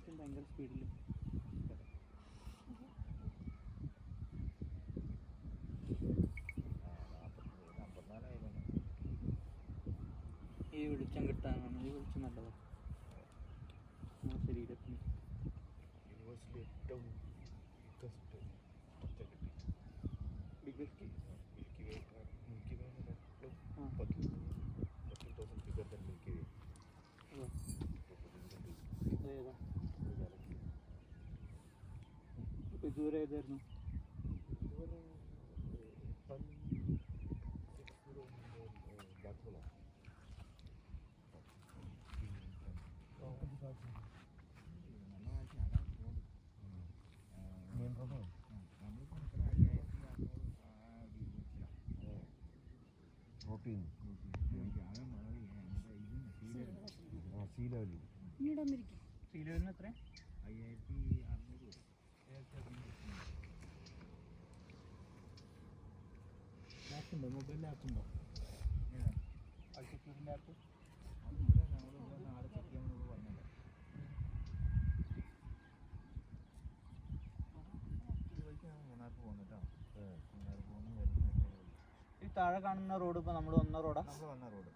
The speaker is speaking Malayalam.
ഭയങ്കര സ്പീഡിലും ഈ വെളിച്ചം കിട്ടാനാണ് ഈ വെളിച്ചം നല്ലതാണ് ശരീരത്തിന്. യൂണിവേഴ്സിലെ ഏറ്റവും ബിഗ്ഗസ്റ്റ് മിൽക്കി വേയുടെ എപ്പോഴും 10,000 ബിഗർ ദാൻ മിൽക്കി വേ. അപ്പോൾ ഇതുവരെ ഏതായിരുന്നു? ഇതുവരെ ബ്ലാക്ക് ഹോളാണ്. പ്രോട്ടീൻ സീലവലി സീലവലിന് എത്ര? 5,600. ആപ്പുണ്ടോ? മൊബൈലിൽ ആപ്പുണ്ടോ? അൾട്ടിറ്റ്യൂഡിൻ്റെ ആപ്പ് നാളെ ചെക്ക് ചെയ്യാമെന്ന് പറഞ്ഞല്ലോ. മൂന്നാർക്ക് പോകുന്നിട്ടോ. മൂന്നാർ പോകുന്ന ഈ താഴെ കാണുന്ന റോഡ് ഇപ്പോൾ നമ്മൾ വന്ന റോഡാ? നമ്മൾ വന്ന റോഡ്